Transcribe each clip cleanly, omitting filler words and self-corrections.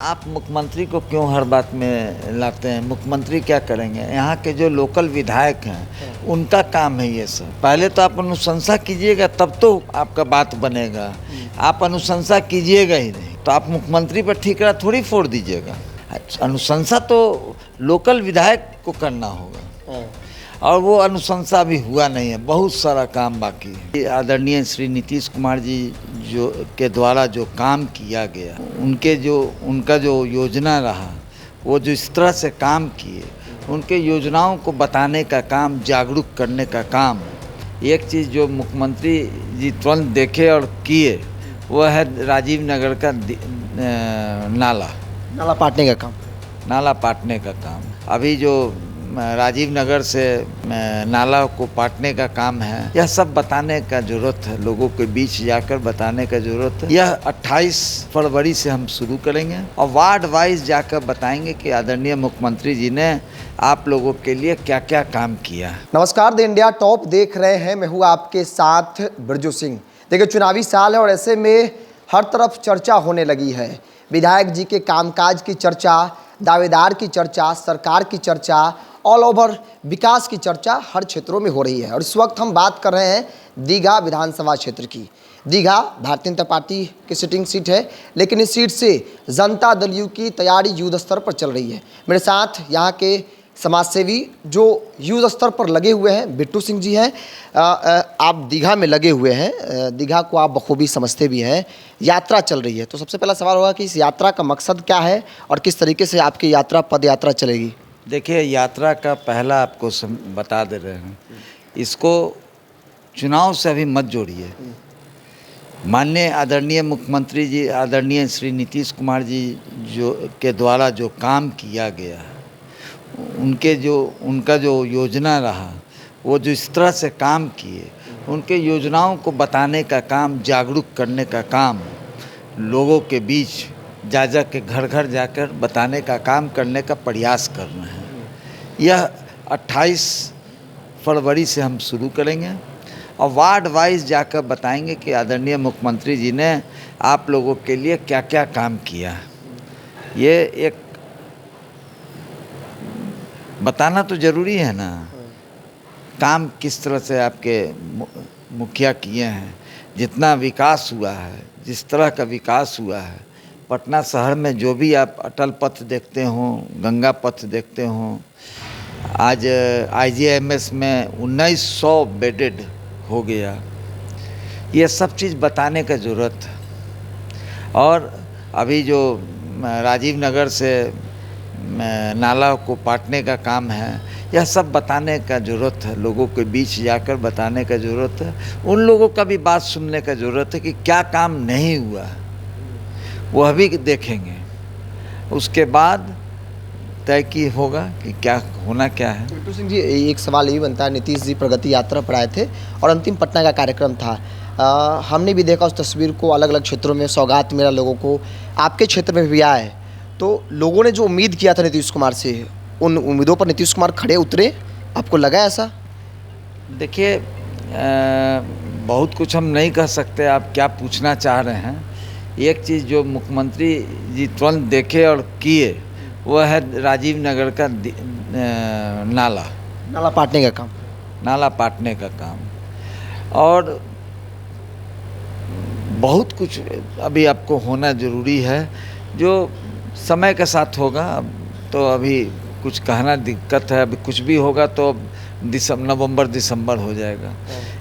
आप मुख्यमंत्री को क्यों हर बात में लाते हैं? मुख्यमंत्री क्या करेंगे? यहाँ के जो लोकल विधायक हैं उनका काम है ये सब। पहले तो आप अनुशंसा कीजिएगा तब तो आपका बात बनेगा। आप अनुशंसा कीजिएगा ही नहीं तो आप मुख्यमंत्री पर ठीकरा थोड़ी फोड़ दीजिएगा। अनुशंसा तो लोकल विधायक को करना होगा और वो अनुशंसा भी हुआ नहीं है। बहुत सारा काम बाकी है। आदरणीय श्री नीतीश कुमार जी जो के द्वारा जो काम किया गया, उनका जो योजना रहा, वो जो इस तरह से काम किए, उनके योजनाओं को बताने का काम, जागरूक करने का काम। एक चीज़ जो मुख्यमंत्री जी तुरंत देखे और किए वो है राजीव नगर का नाला पाटने का काम। अभी जो राजीव नगर से नाला को पाटने का काम है, यह सब बताने का जरूरत है, लोगों के बीच जाकर बताने का जरूरत है। यह 28 फरवरी से हम शुरू करेंगे और वार्ड वाइज जाकर बताएंगे कि आदरणीय मुख्यमंत्री जी ने आप लोगों के लिए क्या क्या काम किया। नमस्कार, द इंडिया टॉप देख रहे हैं। मैं हूँ आपके साथ बिरजू सिंह। देखिए, चुनावी साल है और ऐसे में हर तरफ चर्चा होने लगी है। विधायक जी के कामकाज की चर्चा, दावेदार की चर्चा, सरकार की चर्चा, ऑल ओवर विकास की चर्चा हर क्षेत्रों में हो रही है। और इस वक्त हम बात कर रहे हैं दीघा विधानसभा क्षेत्र की। दीघा भारतीय जनता पार्टी की सिटिंग सीट है, लेकिन इस सीट से जनता दल यू की तैयारी युद्ध स्तर पर चल रही है। मेरे साथ यहाँ के समाजसेवी जो युद्ध स्तर पर लगे हुए हैं, बिट्टू सिंह जी हैं। आप दीघा में लगे हुए हैं, दीघा को आप बखूबी समझते भी हैं। यात्रा चल रही है, तो सबसे पहला सवाल होगा कि इस यात्रा का मकसद क्या है और किस तरीके से आपकी यात्रा पद यात्रा चलेगी? देखिए, यात्रा का पहला आपको बता दे रहे हैं, इसको चुनाव से अभी मत जोड़िए। माननीय आदरणीय मुख्यमंत्री जी, आदरणीय श्री नीतीश कुमार जी जो के द्वारा जो काम किया गया, उनका जो योजना रहा, वो जो इस तरह से काम किए, उनके योजनाओं को बताने का काम, जागरूक करने का काम, लोगों के बीच जा के घर घर जाकर बताने का काम करने का प्रयास कर रहे हैं। यह 28 फरवरी से हम शुरू करेंगे और वार्ड वाइज जाकर बताएंगे कि आदरणीय मुख्यमंत्री जी ने आप लोगों के लिए क्या क्या काम किया। ये एक बताना तो ज़रूरी है ना, काम किस तरह से आपके मुखिया किए हैं, जितना विकास हुआ है, जिस तरह का विकास हुआ है। पटना शहर में जो भी आप अटल पथ देखते हों, गंगा पथ देखते हों, आज IGIMS में 1900 बेडेड हो गया। ये सब चीज़ बताने का ज़रूरत है। और अभी जो राजीव नगर से नाला को पाटने का काम है, यह सब बताने का ज़रूरत है, लोगों के बीच जाकर बताने का ज़रूरत है। उन लोगों का भी बात सुनने का ज़रूरत है कि क्या काम नहीं हुआ, वह भी देखेंगे। उसके बाद तय की होगा कि क्या होना क्या है। बिट्टू सिंह जी, एक सवाल ये बनता है, नीतीश जी प्रगति यात्रा पर आए थे और अंतिम पटना का कार्यक्रम था। हमने भी देखा उस तस्वीर को, अलग अलग क्षेत्रों में सौगात मेरा लोगों को, आपके क्षेत्र में भी आया है। तो लोगों ने जो उम्मीद किया था नीतीश कुमार से, उन उम्मीदों पर नीतीश कुमार खड़े उतरे? आपको लगा ऐसा? देखिए, बहुत कुछ हम नहीं कह सकते। आप क्या पूछना चाह रहे हैं? एक चीज़ जो मुख्यमंत्री जी तुरंत देखे और किए वो है राजीव नगर का नाला पाटने का काम। और बहुत कुछ अभी आपको होना ज़रूरी है, जो समय के साथ होगा। अब तो अभी कुछ कहना दिक्कत है। अभी कुछ भी होगा तो नवंबर दिसंबर हो जाएगा,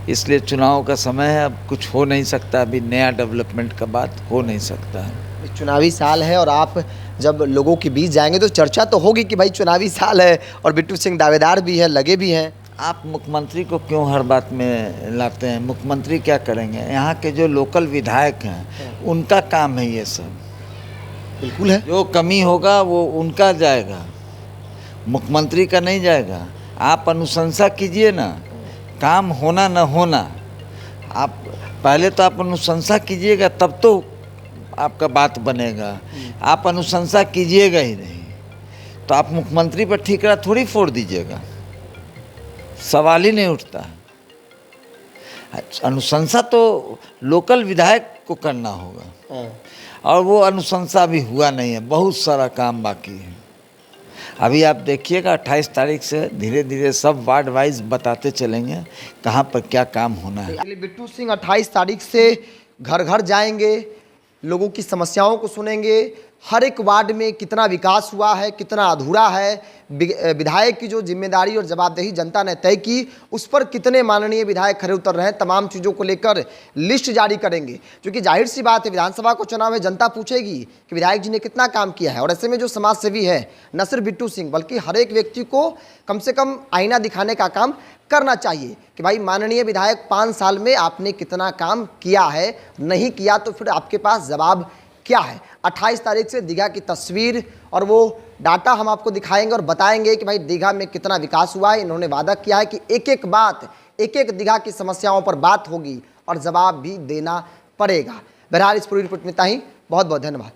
इसलिए चुनाव का समय है। अब कुछ हो नहीं सकता, अभी नया डेवलपमेंट का बात हो नहीं सकता है। चुनावी साल है और आप जब लोगों के बीच जाएंगे तो चर्चा तो होगी कि भाई चुनावी साल है और बिट्टू सिंह दावेदार भी है, लगे भी हैं। आप मुख्यमंत्री को क्यों हर बात में लाते हैं? मुख्यमंत्री क्या करेंगे? यहाँ के जो लोकल विधायक हैं उनका काम है ये सब। बिल्कुल है, जो कमी होगा वो उनका जाएगा, मुख्यमंत्री का नहीं जाएगा। आप अनुशंसा कीजिए ना, काम होना न होना। आप पहले तो आप अनुशंसा कीजिएगा तब तो आपका बात बनेगा। आप अनुशंसा कीजिएगा ही नहीं तो आप मुख्यमंत्री पर ठीकरा थोड़ी फोड़ दीजिएगा, सवाल ही नहीं उठता। अनुशंसा तो लोकल विधायक को करना होगा और वो अनुशंसा भी हुआ नहीं है, बहुत सारा काम बाकी है। अभी आप देखिएगा 28 तारीख से धीरे धीरे सब वार्ड वाइज बताते चलेंगे कहाँ पर क्या काम होना है। इसलिए बिट्टू सिंह 28 तारीख से घर घर जाएंगे, लोगों की समस्याओं को सुनेंगे, हर एक वार्ड में कितना विकास हुआ है, कितना अधूरा है, विधायक की जो जिम्मेदारी और जवाबदेही जनता ने तय की, उस पर कितने माननीय विधायक खरे उतर रहे हैं, तमाम चीज़ों को लेकर लिस्ट जारी करेंगे। क्योंकि जाहिर सी बात है, विधानसभा को चुनाव में जनता पूछेगी कि विधायक जी ने कितना काम किया है। और ऐसे में जो समाज सेवी है, न सिर्फ बिट्टू सिंह बल्कि हर एक व्यक्ति को कम से कम आईना दिखाने का काम करना चाहिए कि भाई माननीय विधायक 5 साल में आपने कितना काम किया है, नहीं किया तो फिर आपके पास जवाब क्या है। 28 तारीख से दीघा की तस्वीर और वो डाटा हम आपको दिखाएंगे और बताएंगे कि भाई दीघा में कितना विकास हुआ है। इन्होंने वादा किया है कि एक एक बात, एक एक दीघा की समस्याओं पर बात होगी और जवाब भी देना पड़ेगा। बहरहाल इस पूरी रिपोर्ट में इतना ही, बहुत बहुत धन्यवाद।